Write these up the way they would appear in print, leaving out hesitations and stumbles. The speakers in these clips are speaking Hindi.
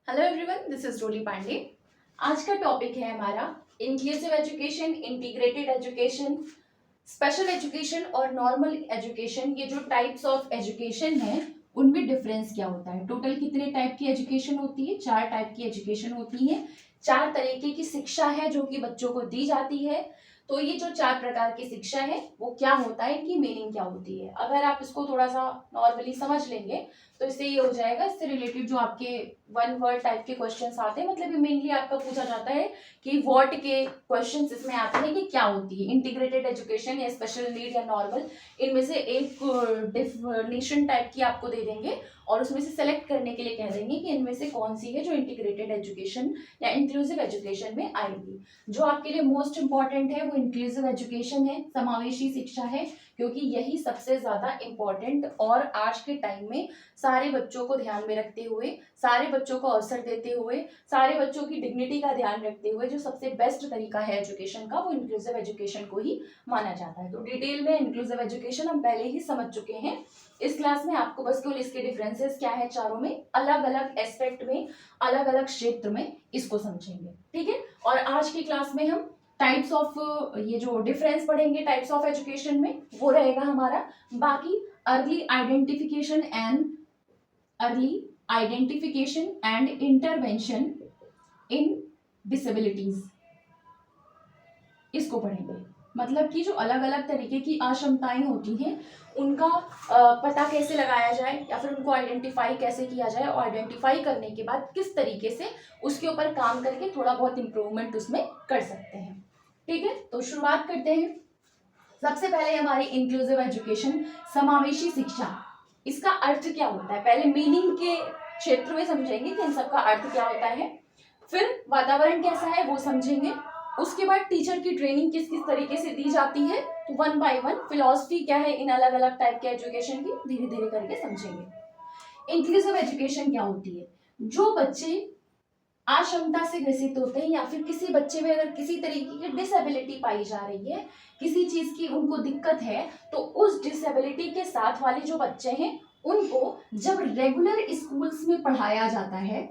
हेलो एवरीवन, दिस इज डोली पांडे। आज का टॉपिक है हमारा inclusive education, integrated education, special education और नॉर्मल एजुकेशन। ये जो टाइप्स ऑफ एजुकेशन है उनमें डिफरेंस क्या होता है। टोटल कितने टाइप की एजुकेशन होती है? 4 टाइप की एजुकेशन होती है। 4 तरीके की शिक्षा है जो कि बच्चों को दी जाती है। तो ये जो 4 प्रकार की शिक्षा है वो क्या होता है, इनकी मीनिंग क्या होती है, अगर आप इसको थोड़ा सा नॉर्मली समझ लेंगे तो इससे ये हो जाएगा। इससे रिलेटेड जो आपके वन वर्ड टाइप के क्वेश्चंस आते हैं, मतलब ये मेनली आपका पूछा जाता है कि व्हाट के क्वेश्चंस इसमें आते हैं कि क्या होती है इंटीग्रेटेड एजुकेशन या स्पेशल नीड या नॉर्मल। इनमें से एक डिफिनेशन टाइप की आपको दे देंगे और उसमें से सेलेक्ट करने के लिए कह देंगे कि इनमें से कौन सी है जो इंटीग्रेटेड एजुकेशन या इंक्लूसिव एजुकेशन में आएगी। जो आपके लिए मोस्ट इंपॉर्टेंट है वो इंक्लूसिव एजुकेशन है, समावेशी शिक्षा है, क्योंकि यही सबसे ज्यादा इम्पोर्टेंट और आज के टाइम में सारे बच्चों को ध्यान में रखते हुए, सारे बच्चों को अवसर देते हुए, सारे बच्चों की डिग्निटी का ध्यान रखते हुए जो सबसे बेस्ट तरीका है एजुकेशन का वो इंक्लूसिव एजुकेशन को ही माना जाता है। तो डिटेल में इंक्लूसिव एजुकेशन हम पहले ही समझ चुके हैं। इस क्लास में आपको बस केवल इसके डिफरेंसेस क्या है, चारों में अलग अलग एस्पेक्ट में, अलग अलग क्षेत्र में इसको समझेंगे, ठीक है। और आज की क्लास में हम टाइप्स ऑफ ये जो डिफरेंस पढ़ेंगे टाइप्स ऑफ एजुकेशन में वो रहेगा हमारा। बाकी early identification and intervention in disabilities, इसको पढ़ेंगे। मतलब कि जो अलग अलग तरीके की अक्षमताएं होती हैं उनका पता कैसे लगाया जाए या फिर उनको आइडेंटिफाई कैसे किया जाए, और आइडेंटिफाई करने के बाद किस तरीके से उसके ऊपर काम करके थोड़ा बहुत इंप्रूवमेंट उसमें कर सकते हैं, ठीक है। तो शुरुआत करते हैं। सबसे पहले हमारी इंक्लूसिव एजुकेशन, समावेशी शिक्षा, इसका अर्थ क्या होता है पहले मीनिंग के क्षेत्र में समझेंगे कि इन सबका अर्थ क्या होता है। फिर वातावरण कैसा है वो समझेंगे। उसके बाद टीचर की ट्रेनिंग किस किस तरीके से दी जाती है, तो वन बाय वन फिलॉसफी क्या है इन अलग अलग टाइप के एजुकेशन की धीरे धीरे करके समझेंगे। इंक्लूसिव एजुकेशन क्या होती है? जो बच्चे अक्षमता से ग्रसित होते हैं या फिर किसी बच्चे में अगर किसी तरीके की डिसेबिलिटी पाई जा रही है, किसी चीज की उनको दिक्कत है, तो उस डिसेबिलिटी के साथ वाले जो बच्चे हैं उनको जब रेगुलर स्कूल्स में पढ़ाया जाता है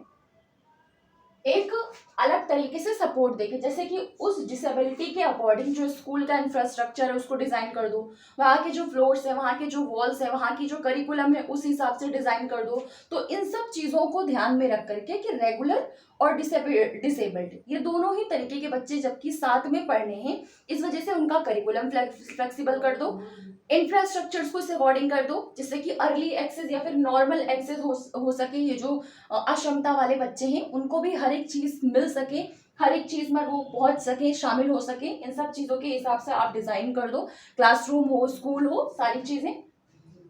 एक अलग तरीके से सपोर्ट देके, जैसे कि उस डिसेबिलिटी के अकॉर्डिंग जो स्कूल का इंफ्रास्ट्रक्चर है उसको डिजाइन कर दो, वहाँ के जो फ्लोर्स है, वहाँ के जो वॉल्स है, वहाँ की जो करिकुलम है उस हिसाब से डिजाइन कर दो। तो इन सब चीजों को ध्यान में रख करके कि रेगुलर और डिसेबल्ड ये दोनों ही तरीके के बच्चे जबकि साथ में पढ़ने हैं, इस वजह से उनका करिकुलम फ्लेक्सिबल कर दो, इंफ्रास्ट्रक्चर्स को इस अकॉर्डिंग कर दो जिससे कि अर्ली एक्सेस या फिर नॉर्मल एक्सेस हो सके। ये जो अक्षमता वाले बच्चे हैं उनको भी हर एक चीज मिल सके, हर एक चीज में वो पहुंच सके, शामिल हो सके, इन सब चीजों के हिसाब से आप डिजाइन कर दो, क्लासरूम हो, स्कूल हो, सारी चीजें।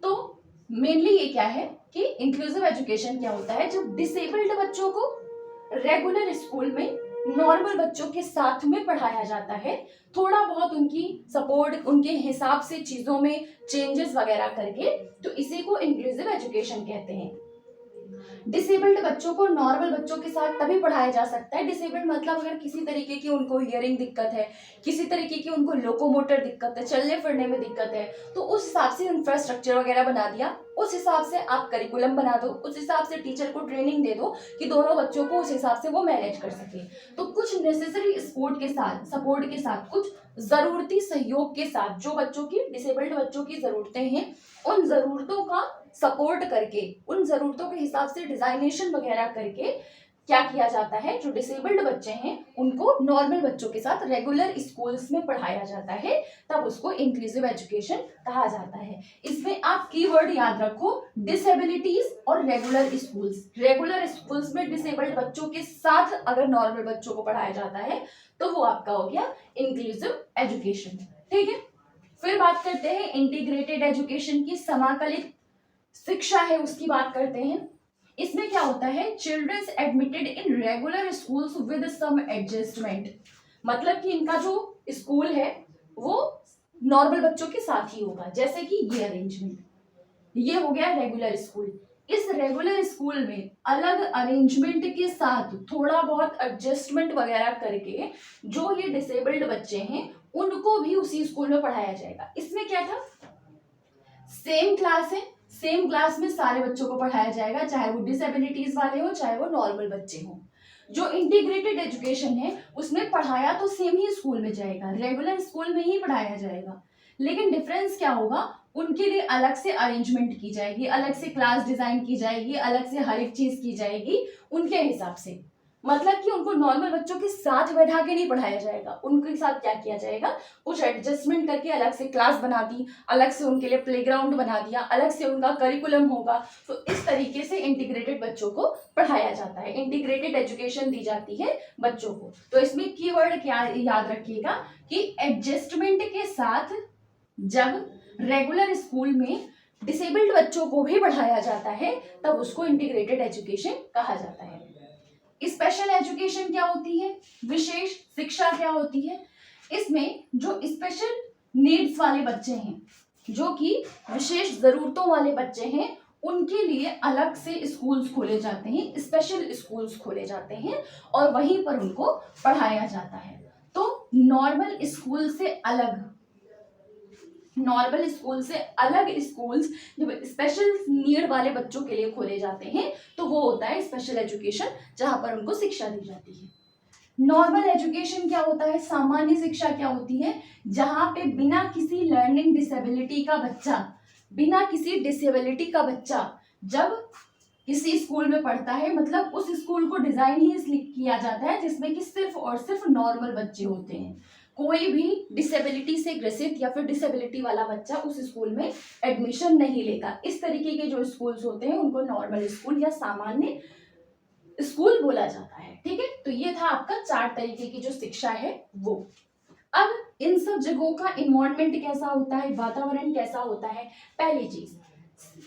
तो मेनली ये क्या है कि इंक्लूसिव एजुकेशन क्या होता है, जब डिसेबल्ड बच्चों को रेगुलर स्कूल में नॉर्मल बच्चों के साथ में पढ़ाया जाता है, थोड़ा बहुत उनकी सपोर्ट उनके हिसाब से चीजों में चेंजेस वगैरह करके, तो इसी को इंक्लूसिव एजुकेशन कहते हैं। डिसेबल्ड बच्चों को नॉर्मल बच्चों के साथ तभी पढ़ाया जा सकता है, डिसेबल्ड मतलब अगर किसी तरीके की उनको हियरिंग दिक्कत है, किसी तरीके की उनको लोकोमोटर दिक्कत है, चलने फिरने में दिक्कत है, तो उस हिसाब से इंफ्रास्ट्रक्चर वगैरह बना दिया, उस हिसाब से आप करिकुलम बना दो, उस हिसाब से टीचर को ट्रेनिंग दे दो कि दोनों बच्चों को उस हिसाब से वो मैनेज कर सके। तो कुछ नेसेसरी सपोर्ट के साथ, कुछ जरूरती सहयोग के साथ जो बच्चों की डिसेबल्ड बच्चों की जरूरतें हैं उन जरूरतों का सपोर्ट करके, उन जरूरतों के हिसाब से डिजाइनेशन वगैरह करके क्या किया जाता है, जो डिसेबल्ड बच्चे हैं उनको नॉर्मल बच्चों के साथ रेगुलर स्कूल्स में पढ़ाया जाता है, तब उसको इंक्लूसिव एजुकेशन कहा जाता है। इसमें आप कीवर्ड याद रखो, डिसेबिलिटीज और रेगुलर स्कूल्स। रेगुलर स्कूल्स में डिसेबल्ड बच्चों के साथ अगर नॉर्मल बच्चों को पढ़ाया जाता है तो वो आपका हो गया इंक्लूसिव एजुकेशन, ठीक है। फिर बात करते हैं इंटीग्रेटेड एजुकेशन की, समाकलित शिक्षा है उसकी बात करते हैं। इसमें क्या होता है, childrens admitted in regular schools with some adjustment, मतलब कि इनका जो स्कूल है वो नॉर्मल बच्चों के साथ ही होगा, जैसे कि ये अरेंजमेंट, ये हो गया रेगुलर स्कूल। इस रेगुलर स्कूल में अलग अरेंजमेंट के साथ थोड़ा बहुत एडजस्टमेंट वगैरह करके जो ये डिसेबल्ड बच्चे हैं उनको भी उसी स्कूल में पढ़ाया जाएगा। इसमें क्या था, सेम क्लास है, सेम क्लास में सारे बच्चों को पढ़ाया जाएगा, चाहे वो डिसेबिलिटीज वाले हो चाहे वो नॉर्मल बच्चे हो। जो इंटीग्रेटेड एजुकेशन है उसमें पढ़ाया तो सेम ही स्कूल में जाएगा, रेगुलर स्कूल में ही पढ़ाया जाएगा, लेकिन डिफरेंस क्या होगा, उनके लिए अलग से अरेंजमेंट की जाएगी, अलग से क्लास डिजाइन की जाएगी, अलग से हर एक चीज की जाएगी उनके हिसाब से। मतलब कि उनको नॉर्मल बच्चों के साथ बैठा के नहीं पढ़ाया जाएगा, उनके साथ क्या किया जाएगा, कुछ एडजस्टमेंट करके अलग से क्लास बना दी, अलग से उनके लिए प्लेग्राउंड बना दिया, अलग से उनका करिकुलम होगा। तो इस तरीके से इंटीग्रेटेड बच्चों को पढ़ाया जाता है, इंटीग्रेटेड एजुकेशन दी जाती है बच्चों को। तो इसमें कीवर्ड क्या याद रखिएगा कि एडजस्टमेंट के साथ जब रेगुलर स्कूल में डिसेबल्ड बच्चों को भी पढ़ाया जाता है तब उसको इंटीग्रेटेड एजुकेशन कहा जाता है। स्पेशल एजुकेशन क्या होती है, विशेष शिक्षा क्या होती है, इसमें जो स्पेशल नीड्स वाले बच्चे हैं, जो कि विशेष जरूरतों वाले बच्चे हैं, उनके लिए अलग से स्कूल्स खोले जाते हैं, स्पेशल स्कूल्स खोले जाते हैं और वहीं पर उनको पढ़ाया जाता है। तो नॉर्मल स्कूल से अलग स्कूल्स जब स्पेशल नीड वाले बच्चों के लिए खोले जाते हैं तो वो होता है स्पेशल एजुकेशन, जहां पर उनको शिक्षा दी जाती है। नॉर्मल एजुकेशन क्या होता है, सामान्य शिक्षा क्या होती है, जहां पे बिना किसी लर्निंग डिसेबिलिटी का बच्चा जब किसी स्कूल में पढ़ता है, मतलब उस स्कूल को डिजाइन ही किया जाता है जिसमें कि सिर्फ और सिर्फ नॉर्मल बच्चे होते हैं, कोई भी डिसेबिलिटी से ग्रसित या फिर डिसेबिलिटी वाला बच्चा उस स्कूल में एडमिशन नहीं लेगा। इस तरीके के जो स्कूल्स होते हैं उनको नॉर्मल स्कूल या सामान्य स्कूल बोला जाता है। ठीक है, तो ये था आपका 4 तरीके की जो शिक्षा है वो। अब इन सब जगहों का इन्वायरमेंट कैसा होता है, वातावरण कैसा होता है। पहली चीज,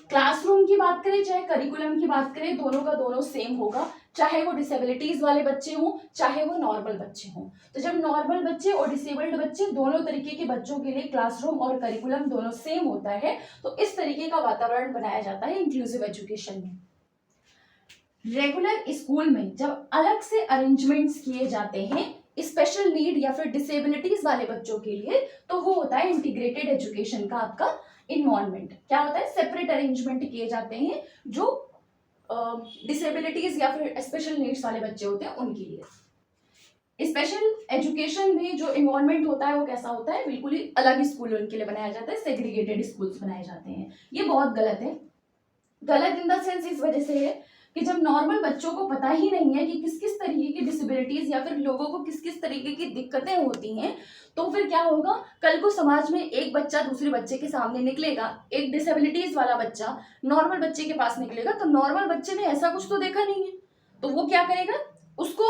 क्लासरूम की बात करें चाहे करिकुलम की बात करें, दोनों का दोनों सेम होगा, चाहे वो डिसेबिलिटीज वाले बच्चे हों चाहे वो नॉर्मल बच्चे हों। तो जब नॉर्मल बच्चे और डिसेबल्ड बच्चे दोनों तरीके के बच्चों के लिए क्लासरूम और करिकुलम दोनों सेम होता है, तो इस तरीके का वातावरण बनाया जाता है इंक्लूसिव एजुकेशन में। रेगुलर स्कूल में जब अलग से अरेंजमेंट्स किए जाते हैं स्पेशल नीड या फिर डिसेबिलिटीज वाले बच्चों के लिए, तो वो होता है इंटीग्रेटेड एजुकेशन का आपका इन्वॉल्वमेंट। क्या होता है, सेपरेट अरेंजमेंट किए जाते हैं जो डिसेबिलिटीज या फिर स्पेशल नीड्स वाले बच्चे होते हैं उनके लिए। स्पेशल एजुकेशन में जो इन्वॉल्वमेंट होता है वो कैसा होता है, बिल्कुल ही अलग स्कूल उनके लिए बनाया जाता है, सेग्रीगेटेड स्कूल्स बनाए जाते हैं। ये बहुत गलत है, गलत इन द सेंस इस वजह से है कि जब नॉर्मल बच्चों को पता ही नहीं है कि किस किस तरीके की डिसेबिलिटीज या फिर लोगों को किस किस तरीके की दिक्कतें होती हैं, तो फिर क्या होगा, कल को समाज में एक बच्चा दूसरे बच्चे के सामने निकलेगा, एक डिसेबिलिटीज वाला बच्चा नॉर्मल बच्चे के पास निकलेगा, तो नॉर्मल बच्चे ने ऐसा कुछ तो देखा नहीं है, तो वो क्या करेगा, उसको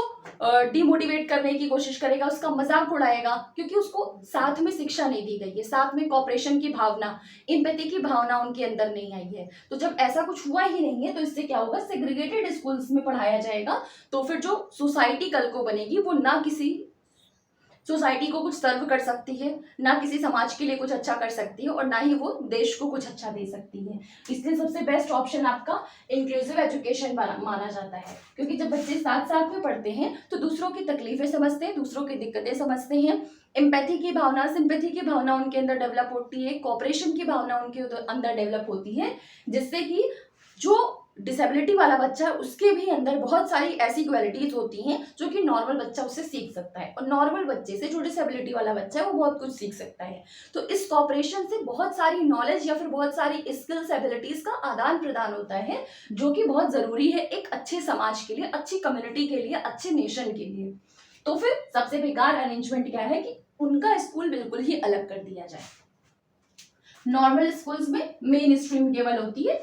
डिमोटिवेट करने की कोशिश करेगा, उसका मजाक उड़ाएगा, क्योंकि उसको साथ में शिक्षा नहीं दी गई है, साथ में कोऑपरेशन की भावना, एम्पैथी की भावना उनके अंदर नहीं आई है। तो जब ऐसा कुछ हुआ ही नहीं है तो इससे क्या होगा, सेग्रीगेटेड स्कूल्स में पढ़ाया जाएगा, तो फिर जो सोसाइटी कल को बनेगी वो ना किसी सोसाइटी को कुछ सर्व कर सकती है, ना किसी समाज के लिए कुछ अच्छा कर सकती है, और ना ही वो देश को कुछ अच्छा दे सकती है। इसलिए सबसे बेस्ट ऑप्शन आपका इंक्लूसिव एजुकेशन माना जाता है, क्योंकि जब बच्चे साथ साथ में पढ़ते हैं तो दूसरों की तकलीफें समझते हैं, दूसरों की दिक्कतें समझते हैं, एम्पैथी की भावना, सिंपैथी की भावना उनके अंदर डेवलप होती है, कोऑपरेशन की भावना उनके अंदर डेवलप होती है, जिससे कि जो डिसेबिलिटी वाला बच्चा उसके भी अंदर बहुत सारी ऐसी क्वालिटीज होती हैं जो कि नॉर्मल बच्चा उससे सीख सकता है, और नॉर्मल बच्चे से जो डिसेबिलिटी वाला बच्चा है वो बहुत कुछ सीख सकता है। तो इस कॉपरेशन से बहुत सारी नॉलेज या फिर बहुत सारी स्किल्स एबिलिटीज का आदान प्रदान होता है, जो कि बहुत जरूरी है एक अच्छे समाज के लिए, अच्छी कम्युनिटी के लिए, अच्छे नेशन के लिए। तो फिर सबसे बेकार अरेंजमेंट क्या है कि उनका स्कूल बिल्कुल ही अलग कर दिया जाए। नॉर्मल स्कूल्स में मेन स्ट्रीम केवल होती है,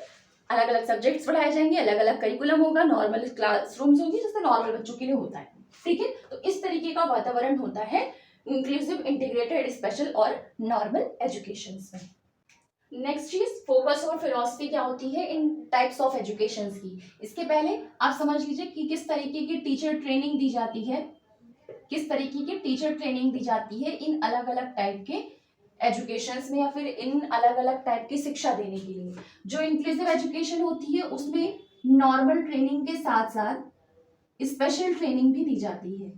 अलग अलग सब्जेक्ट्स पढ़ाए जाएंगे, अलग अलग करिकुलम होगा, नॉर्मल क्लासरूम्स होंगी जैसे नॉर्मल बच्चों के लिए होता है। ठीक है, तो इस तरीके का वातावरण होता है इंक्लूसिव, इंटीग्रेटेड, स्पेशल और नॉर्मल एजुकेशन में। नेक्स्ट चीज, फोकस और फिलॉसफी क्या होती है इन टाइप्स ऑफ एजुकेशन की। इसके पहले आप समझ लीजिए कि किस तरीके की टीचर ट्रेनिंग दी जाती है, किस तरीके की टीचर ट्रेनिंग दी जाती है इन अलग अलग टाइप के एजुकेशंस में या फिर इन अलग अलग टाइप की शिक्षा देने के लिए। जो इंक्लूसिव एजुकेशन होती है उसमें नॉर्मल ट्रेनिंग के साथ साथ स्पेशल ट्रेनिंग भी दी जाती है,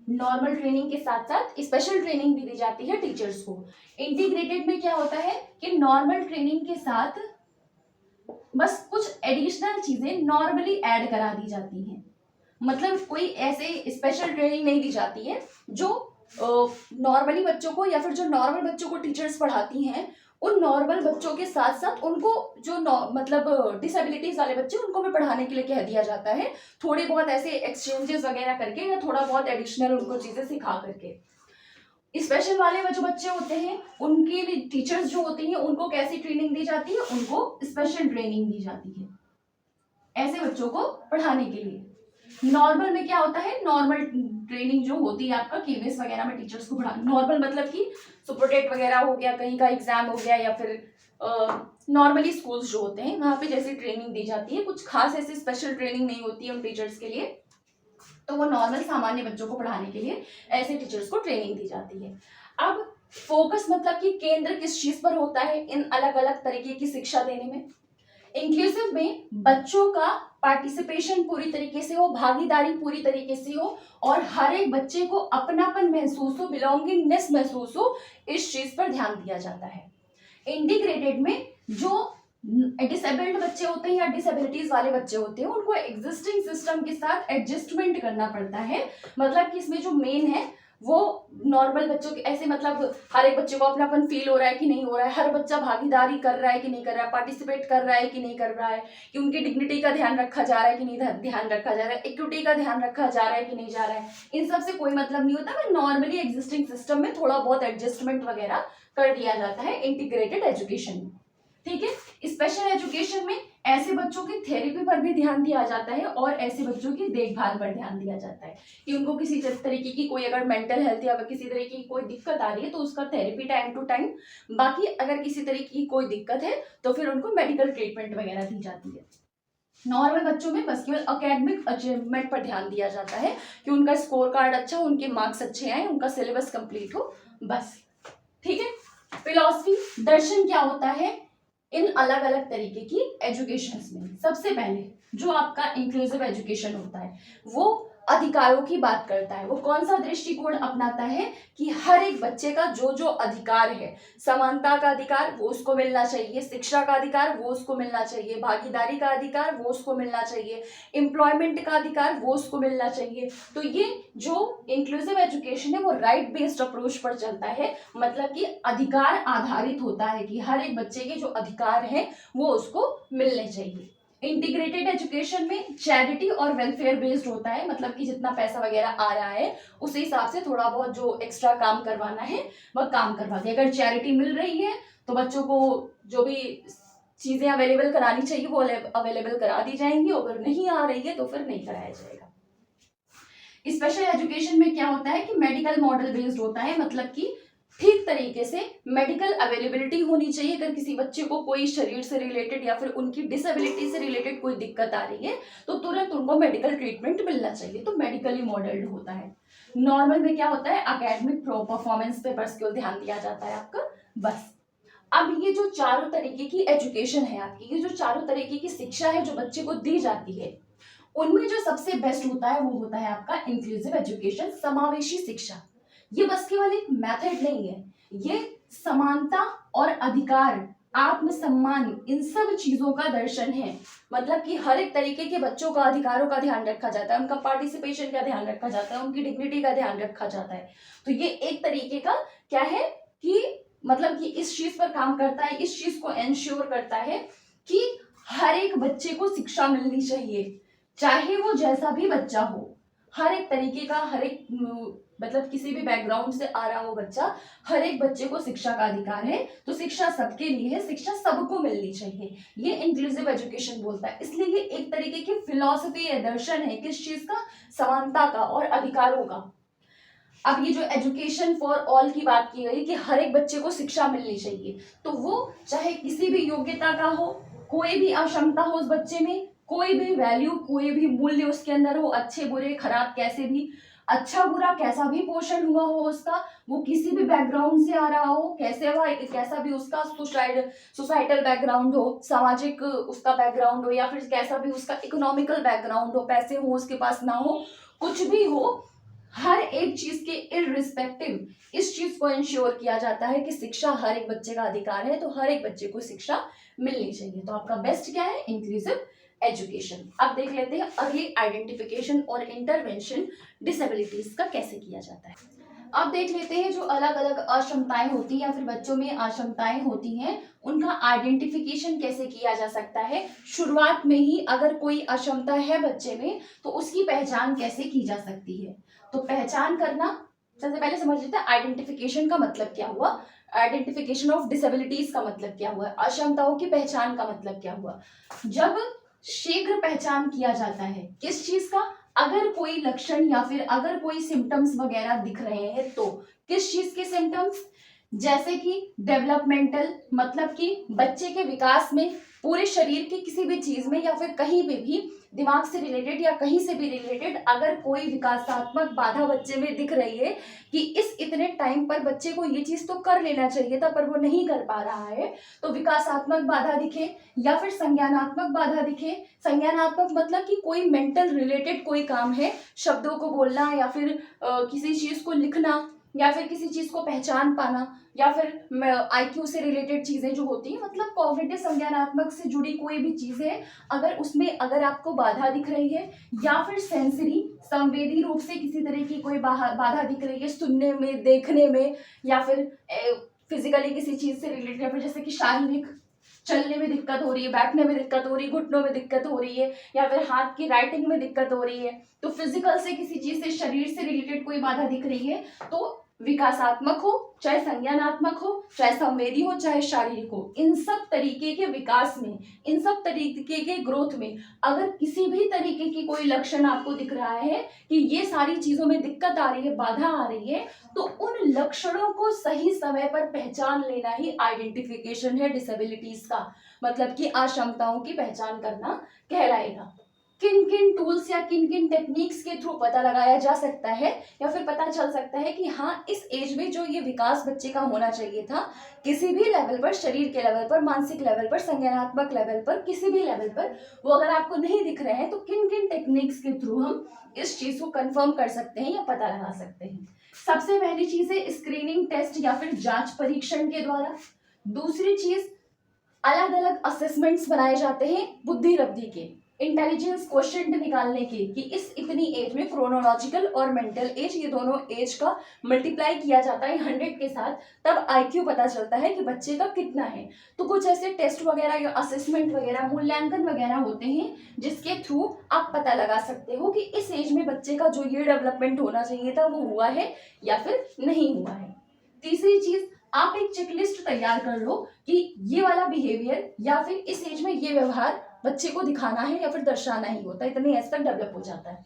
नॉर्मल ट्रेनिंग के साथ साथ स्पेशल ट्रेनिंग भी दी जाती है टीचर्स को। इंटीग्रेटेड में क्या होता है कि नॉर्मल ट्रेनिंग के साथ एडिशनल चीजें नॉर्मली ऐड करा दी जाती हैं। मतलब कोई ऐसे स्पेशल ट्रेनिंग नहीं दी जाती है जो नॉर्मली बच्चों को, या फिर जो नॉर्मल बच्चों को टीचर्स पढ़ाती हैं उन नॉर्मल बच्चों के साथ साथ उनको जो मतलब डिसेबिलिटीज वाले बच्चे उनको भी पढ़ाने के लिए कह दिया जाता है, थोड़े बहुत ऐसे एक्सचेंजेस वगैरह करके या थोड़ा बहुत एडिशनल उनको चीजें सिखा करके। स्पेशल वाले जो बच्चे होते हैं उनके लिए टीचर्स जो होती हैं उनको कैसी ट्रेनिंग दी जाती है, उनको स्पेशल ट्रेनिंग दी जाती है ऐसे बच्चों को पढ़ाने के लिए। नॉर्मल में क्या होता है, नॉर्मल ट्रेनिंग जो होती है आपका केवीएस वगैरह में टीचर्स को पढ़ा, नॉर्मल मतलब कि सुपरटेट वगैरह हो गया, कहीं का एग्जाम हो गया, या फिर नॉर्मली स्कूल्स जो होते हैं वहाँ पे जैसी ट्रेनिंग दी जाती है, कुछ खास ऐसी स्पेशल ट्रेनिंग नहीं होती है उन टीचर्स के लिए, तो वो नॉर्मल सामान्य बच्चों को पढ़ाने के लिए ऐसे टीचर्स को ट्रेनिंग दी जाती है। अब फोकस मतलब कि केंद्र किस चीज पर होता है इन अलग अलग तरीके की शिक्षा देने में। इंक्लूसिव में बच्चों का पार्टिसिपेशन पूरी तरीके से हो, भागीदारी पूरी तरीके से हो, और हर एक बच्चे को अपनापन महसूस हो, बिलोंगिंगनेस महसूस हो, इस चीज पर ध्यान दिया जाता है। इंटीग्रेटेड में जो डिसेबल्ड बच्चे होते हैं या डिसेबिलिटीज वाले बच्चे होते हैं उनको एग्जिस्टिंग सिस्टम के साथ एडजस्टमेंट करना पड़ता है। मतलब कि इसमें जो मेन है वो नॉर्मल बच्चों के ऐसे, मतलब हर एक बच्चे को अपनापन फील हो रहा है कि नहीं हो रहा है, हर बच्चा भागीदारी कर रहा है कि नहीं कर रहा है, पार्टिसिपेट कर रहा है कि नहीं कर रहा है, कि उनकी डिग्निटी का ध्यान रखा जा रहा है कि नहीं ध्यान रखा जा रहा है, इक्विटी का ध्यान रखा जा रहा है कि नहीं जा रहा है, इन सब से कोई मतलब नहीं होता। मैं नॉर्मली एग्जिस्टिंग सिस्टम में थोड़ा बहुत एडजस्टमेंट वगैरह कर दिया जाता है इंटीग्रेटेड एजुकेशन में। ठीक है। स्पेशल एजुकेशन में ऐसे बच्चों की थेरेपी पर भी ध्यान दिया जाता है और ऐसे बच्चों की देखभाल पर ध्यान दिया जाता है कि उनको किसी तरीके की कोई अगर मेंटल हेल्थ या किसी तरीके की कोई दिक्कत आ रही है तो उसका थेरेपी टाइम टू टाइम, बाकी अगर किसी तरीके की कोई दिक्कत है तो फिर उनको मेडिकल ट्रीटमेंट वगैरह दी जाती है। नॉर्मल बच्चों में बस केवल अकेडमिक अचीवमेंट पर ध्यान दिया जाता है कि उनका स्कोर कार्ड अच्छा हो, उनके मार्क्स अच्छे आए, उनका सिलेबस कंप्लीट हो, बस। ठीक है। फिलॉसफी दर्शन क्या होता है इन अलग अलग तरीके की एजुकेशंस में। सबसे पहले जो आपका इंक्लूसिव एजुकेशन होता है वो अधिकारों की बात करता है। वो कौन सा दृष्टिकोण अपनाता है कि हर एक बच्चे का जो जो अधिकार है, समानता का अधिकार वो उसको मिलना चाहिए, शिक्षा का अधिकार वो उसको मिलना चाहिए, भागीदारी का अधिकार वो उसको मिलना चाहिए, एम्प्लॉयमेंट का अधिकार वो उसको मिलना चाहिए। तो ये जो इंक्लूसिव एजुकेशन है वो राइट बेस्ड अप्रोच पर चलता है, मतलब कि अधिकार आधारित होता है कि हर एक बच्चे के जो अधिकार हैं वो उसको मिलने चाहिए। इंटीग्रेटेड एजुकेशन में चैरिटी और वेलफेयर बेस्ड होता है, मतलब कि जितना पैसा वगैरह आ रहा है उस हिसाब से थोड़ा बहुत जो एक्स्ट्रा काम करवाना है वह काम करवा दे। अगर चैरिटी मिल रही है तो बच्चों को जो भी चीजें अवेलेबल करानी चाहिए वो अवेलेबल करा दी जाएंगी, अगर नहीं आ रही है तो फिर नहीं कराया जाएगा। स्पेशल एजुकेशन में क्या होता है कि मेडिकल मॉडल बेस्ड होता है, मतलब कि ठीक तरीके से मेडिकल अवेलेबिलिटी होनी चाहिए। अगर किसी बच्चे को कोई शरीर से रिलेटेड या फिर उनकी डिसेबिलिटी से रिलेटेड कोई दिक्कत आ रही है तो तुरंत उनको मेडिकल ट्रीटमेंट मिलना चाहिए, तो मेडिकली मॉडल्ड होता है। नॉर्मल में क्या होता है, अकेडमिक परफॉर्मेंस पे बस केवल ध्यान दिया जाता है आपका, बस। अब ये जो चारों तरीके की एजुकेशन है आपकी, ये जो चारों तरीके की शिक्षा है जो बच्चे को दी जाती है, उनमें जो सबसे बेस्ट होता है वो होता है आपका इंक्लूसिव एजुकेशन, समावेशी शिक्षा। ये बस केवल एक मेथड नहीं है, ये समानता और अधिकार, आत्मसम्मान, इन सब चीजों का दर्शन है। मतलब कि हर एक तरीके के बच्चों का अधिकारों का ध्यान रखा जाता है, उनका पार्टिसिपेशन का ध्यान रखा जाता है, उनकी डिग्निटी का ध्यान रखा जाता है। तो ये एक तरीके का क्या है कि मतलब कि इस चीज पर काम करता है, इस चीज को एंश्योर करता है कि हर एक बच्चे को शिक्षा मिलनी चाहिए, चाहे वो जैसा भी बच्चा हो। हर एक तरीके का, हर एक मतलब किसी भी बैकग्राउंड से आ रहा हो बच्चा, हर एक बच्चे को शिक्षा का अधिकार है। तो शिक्षा सबके लिए है, शिक्षा सबको मिलनी चाहिए, ये इंक्लूसिव एजुकेशन बोलता है। इसलिए ये एक तरीके की फिलॉसफी है, दर्शन है, किस चीज का, समानता का और अधिकारों का। अब ये जो एजुकेशन फॉर ऑल की बात की गई कि हर एक बच्चे को शिक्षा मिलनी चाहिए, तो वो चाहे किसी भी योग्यता का हो, कोई भी अक्षमता हो उस बच्चे में, कोई भी वैल्यू, कोई भी मूल्य उसके अंदर हो, अच्छे बुरे खराब कैसे भी, अच्छा बुरा कैसा भी पोषण हुआ हो उसका, वो किसी भी बैकग्राउंड से आ रहा हो, कैसा भी उसका सोसाइटल बैकग्राउंड हो, सामाजिक उसका बैकग्राउंड हो, या फिर कैसा भी उसका इकोनॉमिकल बैकग्राउंड हो, पैसे हो उसके पास ना हो, कुछ भी हो, हर एक चीज के इररिस्पेक्टिव इस चीज को इंश्योर किया जाता है कि शिक्षा हर एक बच्चे का अधिकार है, तो हर एक बच्चे को शिक्षा मिलनी चाहिए। तो आपका बेस्ट क्या है? Inclusive education. अब देख लेते हैं अर्ली आइडेंटिफिकेशन और इंटरवेंशन डिसेबिलिटीज का कैसे किया जाता है। अब देख लेते हैं जो अलग अलग अक्षमताएं होती हैं या फिर बच्चों में अक्षमताएं होती हैं उनका आइडेंटिफिकेशन कैसे किया जा सकता है। शुरुआत में ही अगर कोई अक्षमता है बच्चे में तो उसकी पहचान कैसे की जा सकती है। तो पहचान करना सबसे पहले समझ लेते हैं आइडेंटिफिकेशन का मतलब क्या हुआ, आइडेंटिफिकेशन ऑफ डिसेबिलिटीज का मतलब क्या हुआ, अक्षमताओं की पहचान का मतलब क्या हुआ। जब शीघ्र पहचान किया जाता है किस चीज का, अगर कोई लक्षण या फिर अगर कोई सिम्टम्स वगैरह दिख रहे हैं तो किस चीज के सिम्टम्स, जैसे कि डेवलपमेंटल मतलब कि बच्चे के विकास में, पूरे शरीर के किसी भी चीज में या फिर कहीं पे भी दिमाग से रिलेटेड या कहीं से भी रिलेटेड अगर कोई विकासात्मक बाधा बच्चे में दिख रही है कि इस इतने टाइम पर बच्चे को ये चीज तो कर लेना चाहिए था पर वो नहीं कर पा रहा है, तो विकासात्मक बाधा दिखे या फिर संज्ञानात्मक बाधा दिखे। संज्ञानात्मक मतलब कि कोई मेंटल रिलेटेड कोई काम है, शब्दों को बोलना या फिर किसी चीज को लिखना या फिर किसी चीज को पहचान पाना या फिर आईक्यू से रिलेटेड चीजें जो होती हैं, मतलब कॉग्निटिव संज्ञानात्मक से जुड़ी कोई भी चीज है अगर उसमें अगर आपको बाधा दिख रही है या फिर सेंसरी संवेदी रूप से किसी तरह की कोई बाधा दिख रही है, सुनने में, देखने में या फिर फिजिकली किसी चीज से रिलेटेड या फिर जैसे कि शारीरिक चलने में दिक्कत हो रही है, बैठने में दिक्कत हो रही है, घुटनों में दिक्कत हो रही है या फिर हाथ की राइटिंग में दिक्कत हो रही है, तो फिजिकल से किसी चीज से शरीर से रिलेटेड कोई बाधा दिख रही है तो विकासात्मक हो चाहे संज्ञानात्मक हो चाहे संवेदी हो चाहे शारीरिक हो, इन सब तरीके के विकास में, इन सब तरीके के ग्रोथ में अगर किसी भी तरीके की कोई लक्षण आपको दिख रहा है कि ये सारी चीजों में दिक्कत आ रही है, बाधा आ रही है, तो उन लक्षणों को सही समय पर पहचान लेना ही आइडेंटिफिकेशन है डिसेबिलिटीज का, मतलब कि अक्षमताओं की पहचान करना कहलाएगा। किन किन टूल्स या किन किन टेक्निक्स के थ्रू पता लगाया जा सकता है या फिर पता चल सकता है कि हाँ इस एज में जो ये विकास बच्चे का होना चाहिए था किसी भी लेवल पर, शरीर के लेवल पर, मानसिक लेवल पर, संज्ञानात्मक लेवल पर, किसी भी लेवल पर वो अगर आपको नहीं दिख रहे हैं तो किन किन टेक्निक्स के थ्रू हम इस चीज को कंफर्म कर सकते हैं या पता लगा सकते हैं। सबसे पहली चीज है स्क्रीनिंग टेस्ट या फिर जांच परीक्षण के द्वारा। दूसरी चीज अलग अलग असेसमेंट्स बनाए जाते हैं बुद्धि रवधि के, इंटेलिजेंस क्वोशिएंट निकालने के कि इस इतनी एज में क्रोनोलॉजिकल और मेंटल एज ये दोनों एज का मल्टीप्लाई किया जाता है 100 के साथ, तब आईक्यू पता चलता है कि बच्चे का कितना है। तो कुछ ऐसे टेस्ट वगैरह या असेसमेंट वगैरह, मूल्यांकन वगैरह होते हैं जिसके थ्रू आप पता लगा सकते हो कि इस एज में बच्चे का जो ये डेवलपमेंट होना चाहिए था वो हुआ है या फिर नहीं हुआ है। तीसरी चीज, आप एक चेकलिस्ट तैयार कर लो कि ये वाला बिहेवियर या फिर इस एज में ये व्यवहार बच्चे को दिखाना है या फिर दर्शाना ही होता है, इतने एज तक डेवलप हो जाता है।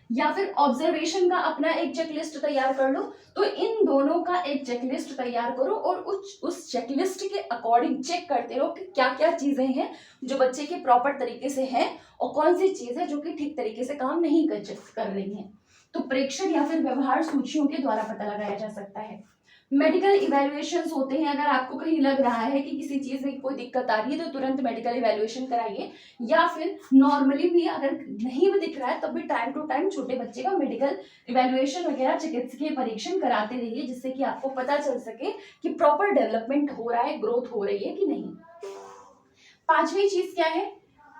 या फिर ऑब्जर्वेशन का अपना एक चेकलिस्ट तैयार कर लो। तो इन दोनों का एक चेकलिस्ट तैयार करो और उस चेकलिस्ट के अकॉर्डिंग चेक करते रहो कि क्या क्या चीजें हैं जो बच्चे के प्रॉपर तरीके से है और कौन सी चीज है जो कि ठीक तरीके से काम नहीं कर रही है। तो प्रेक्षण या फिर व्यवहार सूचियों के द्वारा पता लगाया जा सकता है। मेडिकल इवैल्यूएशंस होते हैं, अगर आपको कहीं लग रहा है कि किसी चीज में कोई दिक्कत आ रही है तो तुरंत मेडिकल इवैल्यूएशन कराइए, या फिर नॉर्मली भी अगर नहीं भी दिख रहा है तब भी टाइम टू टाइम छोटे बच्चे का मेडिकल इवैल्यूएशन वगैरह चिकित्सकीय परीक्षण कराते रहिए जिससे कि आपको पता चल सके कि प्रॉपर डेवलपमेंट हो रहा है, ग्रोथ हो रही है कि नहीं। पांचवी चीज क्या है,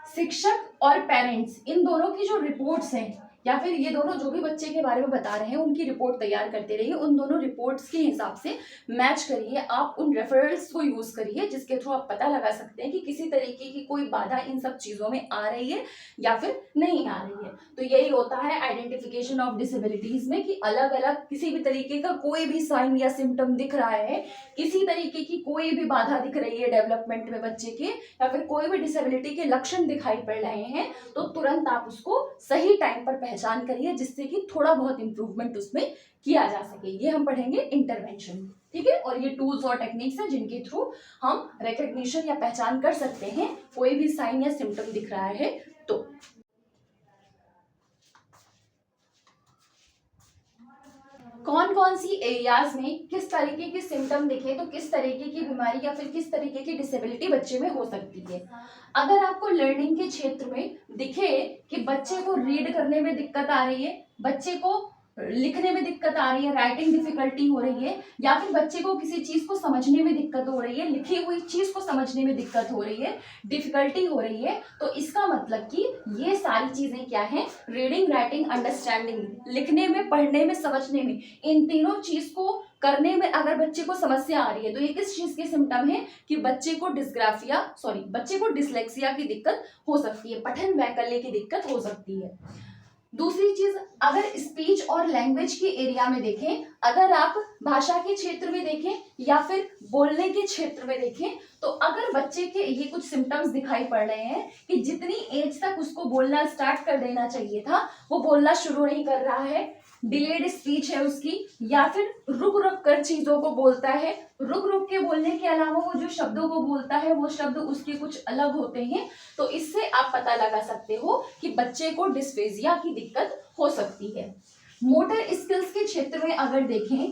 शिक्षक और पेरेंट्स इन दोनों की जो रिपोर्ट्स हैं या फिर ये दोनों जो भी बच्चे के बारे में बता रहे हैं उनकी रिपोर्ट तैयार करते रहिए, उन दोनों रिपोर्ट्स के हिसाब से मैच करिए, आप उन रेफरेंस को यूज करिए जिसके थ्रू आप पता लगा सकते हैं कि किसी तरीके की कोई बाधा इन सब चीजों में आ रही है या फिर नहीं आ रही है। तो यही होता है आइडेंटिफिकेशन ऑफ डिसेबिलिटीज में कि अलग अलग किसी भी तरीके का कोई भी साइन या सिम्टम दिख रहा है, किसी तरीके की कोई भी बाधा दिख रही है डेवलपमेंट में बच्चे के या फिर कोई भी डिसेबिलिटी के लक्षण दिखाई पड़ रहे हैं, तो तुरंत आप उसको सही टाइम पर पहचान करिए जिससे कि थोड़ा बहुत इंप्रूवमेंट उसमें किया जा सके। ये हम पढ़ेंगे इंटरवेंशन, ठीक है। और ये टूल्स और टेक्निक्स हैं जिनके थ्रू हम रिकग्निशन या पहचान कर सकते हैं कोई भी साइन या सिम्टम दिख रहा है तो। कौन कौन सी एरियाज में किस तरीके के सिम्टम दिखे तो किस तरीके की बीमारी या फिर किस तरीके की डिसेबिलिटी बच्चे में हो सकती है। अगर आपको लर्निंग के क्षेत्र में दिखे कि बच्चे को रीड करने में दिक्कत आ रही है, बच्चे को लिखने में दिक्कत आ रही है, राइटिंग डिफिकल्टी हो रही है, या फिर बच्चे को किसी चीज को समझने में दिक्कत हो रही है, लिखी हुई चीज को समझने में दिक्कत हो रही है, डिफिकल्टी हो रही है, तो इसका मतलब कि ये सारी चीजें क्या है, रीडिंग, राइटिंग, अंडरस्टैंडिंग, लिखने में, पढ़ने में, समझने में, इन तीनों चीज को करने में अगर बच्चे को समस्या आ रही है तो ये किस चीज के सिम्टम है कि बच्चे को बच्चे को डिसलेक्सिया की दिक्कत हो सकती है, पठन वैकल्य की दिक्कत हो सकती है। दूसरी चीज, अगर स्पीच और लैंग्वेज के एरिया में देखें, अगर आप भाषा के क्षेत्र में देखें या फिर बोलने के क्षेत्र में देखें, तो अगर बच्चे के ये कुछ सिम्टम्स दिखाई पड़ रहे हैं कि जितनी एज तक उसको बोलना स्टार्ट कर देना चाहिए था वो बोलना शुरू नहीं कर रहा है, डिलेड स्पीच है उसकी, या फिर रुक रुक कर चीजों को बोलता है, रुक रुक के बोलने के अलावा वो जो शब्दों को बोलता है वो शब्द उसके कुछ अलग होते हैं, तो इससे आप पता लगा सकते हो कि बच्चे को डिस्फेजिया की दिक्कत हो सकती है। मोटर स्किल्स के क्षेत्र में अगर देखें,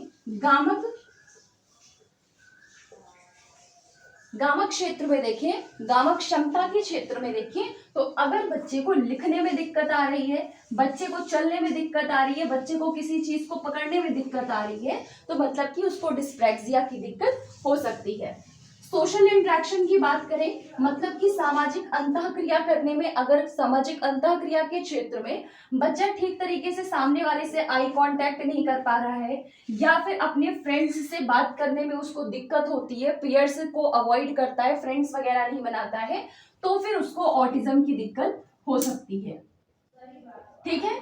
गामक क्षेत्र में देखें, गामक क्षमता के क्षेत्र में देखें, तो अगर बच्चे को लिखने में दिक्कत आ रही है, बच्चे को चलने में दिक्कत आ रही है, बच्चे को किसी चीज को पकड़ने में दिक्कत आ रही है, तो मतलब कि उसको डिस्प्रैक्सिया की दिक्कत हो सकती है। सोशल इंटरेक्शन की बात करें, मतलब कि सामाजिक अंतःक्रिया करने में, अगर सामाजिक अंतःक्रिया के क्षेत्र में बच्चा ठीक तरीके से सामने वाले से आई कांटेक्ट नहीं कर पा रहा है, या फिर अपने फ्रेंड्स से बात करने में उसको दिक्कत होती है, पीयर्स को अवॉइड करता है, फ्रेंड्स वगैरह नहीं बनाता है, तो फिर उसको ऑटिज्म की दिक्कत हो सकती है। ठीक है,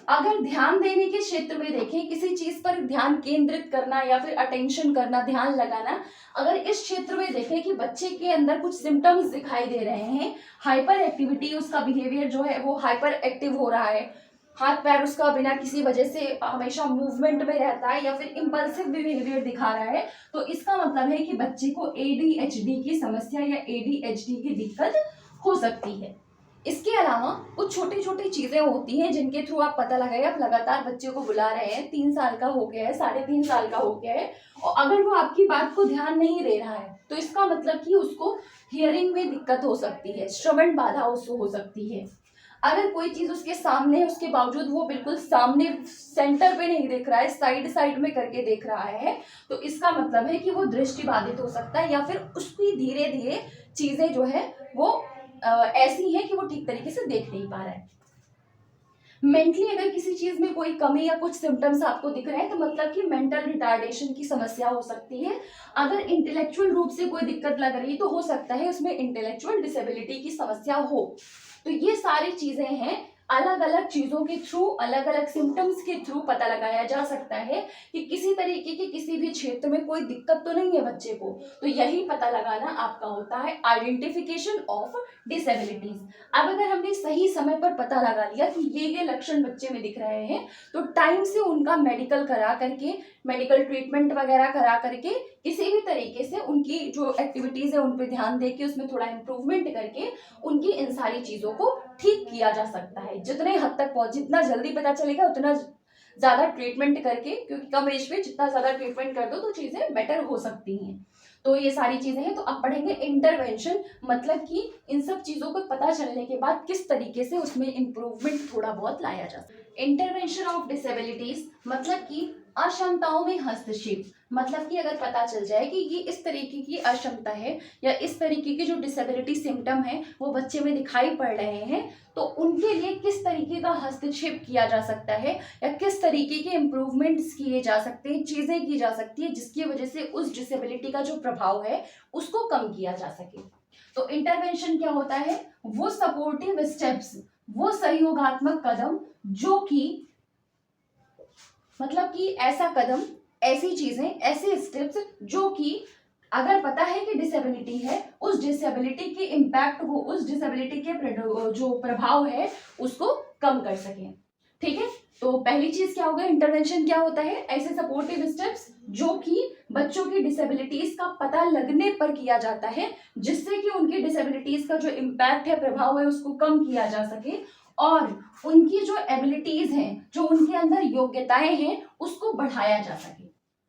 अगर ध्यान देने के क्षेत्र में देखें, किसी चीज पर ध्यान केंद्रित करना या फिर अटेंशन करना, ध्यान लगाना, अगर इस क्षेत्र में देखें कि बच्चे के अंदर कुछ सिम्टम्स दिखाई दे रहे हैं, हाइपर एक्टिविटी, उसका बिहेवियर जो है वो हाइपर एक्टिव हो रहा है, हाथ पैर उसका बिना किसी वजह से हमेशा मूवमेंट में रहता है, या फिर इम्पल्सिव बिहेवियर दिखा रहा है, तो इसका मतलब है कि बच्चे को ADHD की समस्या या ADHD की दिक्कत हो सकती है। इसके अलावा कुछ छोटी छोटी चीजें होती हैं जिनके थ्रू आप पता लगाइए, आप लगातार बच्चे को बुला रहे हैं, 3 साल का हो गया है, 3.5 साल का हो गया है, और अगर वो आपकी बात को ध्यान नहीं दे रहा है, तो इसका मतलब कि उसको हियरिंग में दिक्कत हो सकती है, श्रवण बाधा उसको हो सकती है। अगर कोई चीज उसके सामने है, उसके बावजूद वो बिल्कुल सामने सेंटर पे नहीं देख रहा है, साइड साइड में करके देख रहा है, तो इसका मतलब है कि वो दृष्टि बाधित हो सकता है, या फिर उसकी धीरे धीरे चीजें जो है वो ऐसी है कि वो ठीक तरीके से देख नहीं पा रहा है। मेंटली अगर किसी चीज में कोई कमी या कुछ सिम्टम्स आपको दिख रहे हैं, तो मतलब कि मेंटल रिटार्डेशन की समस्या हो सकती है। अगर इंटेलेक्चुअल रूप से कोई दिक्कत लग रही है तो हो सकता है उसमें इंटेलेक्चुअल डिसेबिलिटी की समस्या हो। तो ये सारी चीजें हैं, अलग अलग चीजों के थ्रू, अलग अलग सिम्टम्स के थ्रू पता लगाया जा सकता है कि किसी तरीके की किसी भी क्षेत्र में कोई दिक्कत तो नहीं है बच्चे को। तो यही पता लगाना आपका होता है आइडेंटिफिकेशन ऑफ डिसेबिलिटीज। अब अगर हमने सही समय पर पता लगा लिया कि ये लक्षण बच्चे में दिख रहे हैं, तो टाइम से उनका मेडिकल करा करके, मेडिकल ट्रीटमेंट वगैरह करा करके, किसी भी तरीके से उनकी जो एक्टिविटीज है उन पे ध्यान देके उसमें थोड़ा इम्प्रूवमेंट करके उनकी इन सारी चीजों को ठीक किया जा सकता है। जितने हद तक जितना जल्दी पता चलेगा उतना ज्यादा ट्रीटमेंट करके, क्योंकि कम एज में जितना ज्यादा ट्रीटमेंट कर दो तो चीजें बेटर हो सकती हैं। तो ये सारी चीजें हैं। तो अब पढ़ेंगे इंटरवेंशन, मतलब कि इन सब चीजों को पता चलने के बाद किस तरीके से उसमें इम्प्रूवमेंट थोड़ा बहुत लाया जा सकता है। इंटरवेंशन ऑफ डिसेबिलिटीज मतलब कि अक्षमताओं में हस्तक्षेप, मतलब कि अगर पता चल जाए कि ये इस तरीके की अक्षमता है या इस तरीके की जो डिसेबिलिटी सिम्टम है वो बच्चे में दिखाई पड़ रहे हैं, तो उनके लिए किस तरीके का हस्तक्षेप किया जा सकता है या किस तरीके के इम्प्रूवमेंट्स किए जा सकते हैं, चीजें की जा सकती है जिसकी वजह से उस डिसेबिलिटी का जो प्रभाव है उसको कम किया जा सके। तो इंटरवेंशन क्या होता है, वो सपोर्टिव स्टेप्स, वो सहयोगात्मक कदम जो कि मतलब कि ऐसा कदम, ऐसी चीजें, ऐसे स्टेप्स जो कि अगर पता है कि डिसेबिलिटी है, उस डिसेबिलिटी के इम्पैक्ट को, उस डिसेबिलिटी के जो प्रभाव है उसको कम कर सकें। ठीक है, तो पहली चीज क्या होगा, इंटरवेंशन क्या होता है, ऐसे सपोर्टिव स्टेप्स जो कि बच्चों की डिसेबिलिटीज का पता लगने पर किया जाता है, जिससे कि उनकी डिसेबिलिटीज का जो इम्पैक्ट है, प्रभाव है, उसको कम किया जा सके और उनकी जो एबिलिटीज हैं, जो उनके अंदर योग्यताएं हैं, उसको बढ़ाया जा सके।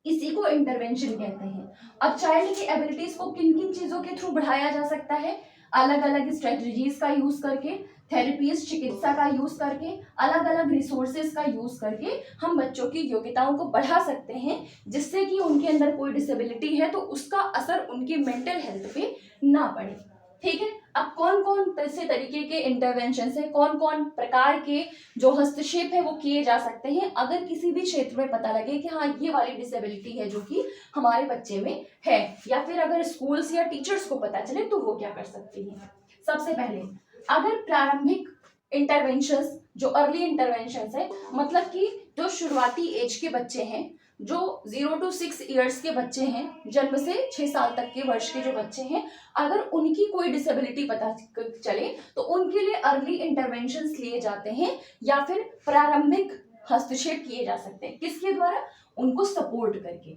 इसी को इंटरवेंशन कहते हैं। अब चाइल्ड की एबिलिटीज को किन किन चीजों के थ्रू बढ़ाया जा सकता है, अलग अलग स्ट्रेटजीज का यूज करके, थेरेपीज, चिकित्सा का यूज करके, अलग अलग रिसोर्सेज का यूज करके हम बच्चों की योग्यताओं को बढ़ा सकते हैं, जिससे कि उनके अंदर कोई डिसेबिलिटी है तो उसका असर उनकी मेंटल हेल्थ पे ना पड़े। ठीक है, अब कौन कौन से तरीके के इंटरवेंशन है, कौन कौन प्रकार के जो हस्तक्षेप है वो किए जा सकते हैं अगर किसी भी क्षेत्र में पता लगे कि हाँ ये वाली डिसेबिलिटी है जो कि हमारे बच्चे में है, या फिर अगर स्कूल्स या टीचर्स को पता चले तो वो क्या कर सकती हैं। सबसे पहले अगर प्रारंभिक इंटरवेंशंस, जो अर्ली इंटरवेंशंस है, मतलब कि जो शुरुआती एज के बच्चे हैं, जो 0 to 6 ईयर्स के बच्चे हैं, जन्म से 6 साल तक के वर्ष के जो बच्चे हैं, अगर उनकी कोई डिसेबिलिटी पता चले तो उनके लिए अर्ली इंटरवेंशंस लिए जाते हैं या फिर प्रारंभिक हस्तक्षेप किए जा सकते हैं। किसके द्वारा? उनको सपोर्ट करके,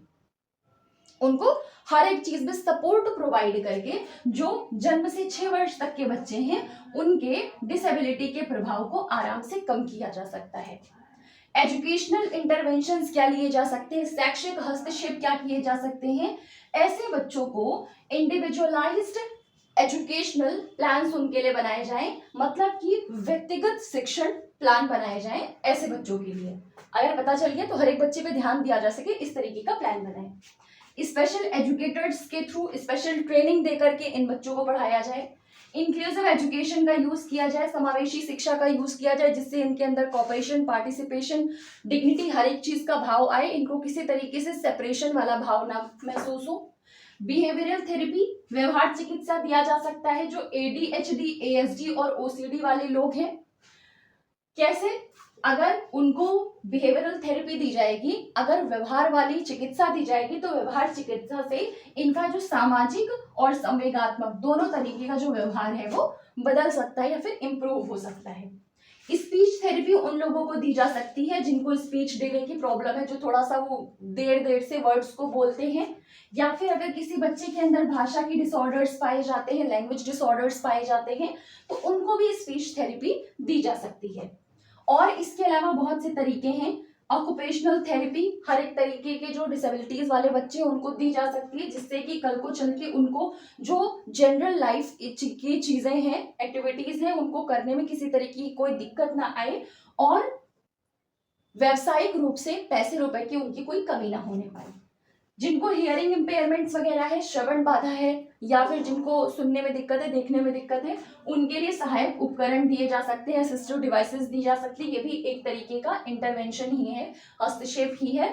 उनको हर एक चीज में सपोर्ट प्रोवाइड करके जो जन्म से 6 वर्ष तक के बच्चे हैं उनके डिसेबिलिटी के प्रभाव को आराम से कम किया जा सकता है। एजुकेशनल इंटरवेंशंस क्या लिए जा सकते हैं, शैक्षिक हस्तक्षेप क्या किए जा सकते हैं, ऐसे बच्चों को इंडिविजुअलाइज्ड एजुकेशनल प्लान्स उनके लिए बनाए जाएं, मतलब कि व्यक्तिगत शिक्षण प्लान बनाए जाएं ऐसे बच्चों के लिए। अगर पता चल गया तो हर एक बच्चे पे ध्यान दिया जा सके, इस तरीके का प्लान बनाएं। स्पेशल एजुकेटर्स के थ्रू स्पेशल ट्रेनिंग देकर के इन बच्चों को पढ़ाया जाए। इंक्लूसिव एजुकेशन का यूज किया जाए, समावेशी शिक्षा का यूज किया जाए, जिससे इनके अंदर कॉपरेशन, पार्टिसिपेशन, डिग्निटी, हर एक चीज का भाव आए, इनको किसी तरीके से सेपरेशन वाला भाव ना महसूस हो। बिहेवियरल थेरेपी, व्यवहार चिकित्सा दिया जा सकता है जो ADHD, ASD और OCD वाले लोग हैं। कैसे? अगर उनको बिहेवियरल थेरेपी दी जाएगी, अगर व्यवहार वाली चिकित्सा दी जाएगी तो व्यवहार चिकित्सा से इनका जो सामाजिक और संवेगात्मक दोनों तरीके का जो व्यवहार है वो बदल सकता है या फिर इम्प्रूव हो सकता है। स्पीच थेरेपी उन लोगों को दी जा सकती है जिनको स्पीच डिले की प्रॉब्लम है, जो थोड़ा सा वो देर से वर्ड्स को बोलते हैं, या फिर अगर किसी बच्चे के अंदर भाषा की डिसऑर्डर्स पाए जाते हैं, लैंग्वेज डिसऑर्डर्स पाए जाते हैं, तो उनको भी स्पीच थेरेपी दी जा सकती है। और इसके अलावा बहुत से तरीके हैं। ऑक्यूपेशनल थेरेपी, हर एक तरीके के जो डिसेबिलिटीज वाले बच्चे हैं उनको दी जा सकती है, जिससे कि कल को चल के उनको जो जनरल लाइफ की चीजें हैं, एक्टिविटीज हैं, उनको करने में किसी तरीके की कोई दिक्कत ना आए और व्यावसायिक रूप से पैसे रुपए की उनकी कोई कमी ना होने पाए। जिनको हियरिंग इम्पेयरमेंट्स वगैरह है, श्रवण बाधा है, या फिर जिनको सुनने में दिक्कत है, देखने में दिक्कत है, उनके लिए सहायक उपकरण दिए जा सकते हैं, असिस्टिव डिवाइसेस दी जा सकती है। ये भी एक तरीके का इंटरवेंशन ही है, हस्तक्षेप ही है।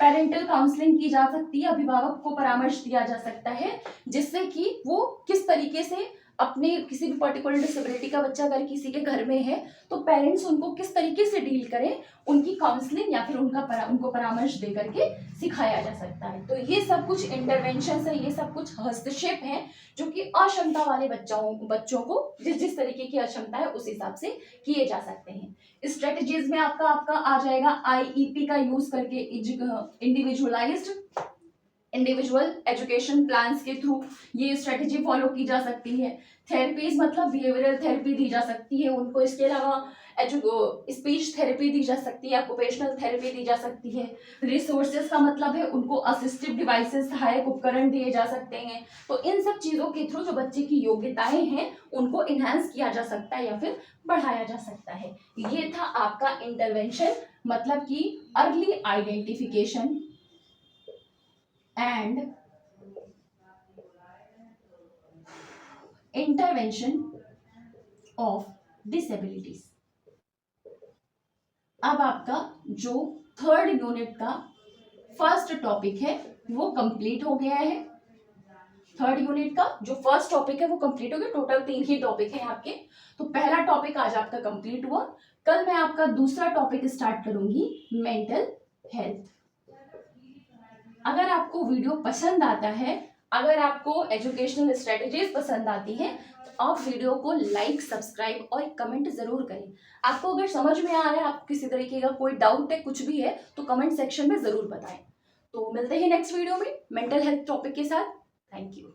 पेरेंटल काउंसलिंग की जा सकती है, अभिभावक को परामर्श दिया जा सकता है, जिससे कि वो किस तरीके से अपने किसी भी पर्टिकुलर डिसेबिलिटी का बच्चा अगर किसी के घर में है तो पेरेंट्स उनको किस तरीके से डील करें, उनकी काउंसलिंग या फिर उनको परामर्श दे करके सिखाया जा सकता है। तो ये सब कुछ इंटरवेंशन है, ये सब कुछ हस्तक्षेप हैं जो कि अक्षमता वाले बच्चों को जिस तरीके की अक्षमता है उस हिसाब से किए जा सकते हैं। स्ट्रेटेजीज में आपका आ जाएगा IEP का यूज करके, इंडिविजुअल एजुकेशन प्लान्स के थ्रू ये स्ट्रेटेजी फॉलो की जा सकती है। थेरेपीज मतलब बिहेवियरल थेरेपी दी जा सकती है उनको, इसके अलावा स्पीच थेरेपी दी जा सकती है, ऑक्यूपेशनल थेरेपी दी जा सकती है। रिसोर्सेज का मतलब है उनको असिस्टिव डिवाइसेस, सहायक उपकरण दिए जा सकते हैं। तो इन सब चीजों के थ्रू जो बच्चे की योग्यताएं हैं उनको इनहेंस किया जा सकता है या फिर बढ़ाया जा सकता है। ये था आपका इंटरवेंशन, मतलब कि early identification and intervention of disabilities। अब आपका जो थर्ड यूनिट का फर्स्ट टॉपिक है वो कंप्लीट हो गया है। थर्ड यूनिट का जो फर्स्ट टॉपिक है वो कंप्लीट हो गया। टोटल 3 ही टॉपिक है आपके, तो पहला टॉपिक आज आपका कंप्लीट हुआ। कल मैं आपका दूसरा टॉपिक स्टार्ट करूंगी, मेंटल हेल्थ। अगर आपको वीडियो पसंद आता है, अगर आपको एजुकेशनल स्ट्रेटेजीज पसंद आती है तो आप वीडियो को लाइक, सब्सक्राइब और कमेंट जरूर करें। आपको अगर समझ में आ रहा है, आपको किसी तरीके का कोई डाउट है, कुछ भी है तो कमेंट सेक्शन में जरूर बताएं। तो मिलते हैं नेक्स्ट वीडियो में मेंटल हेल्थ टॉपिक के साथ। Thank you.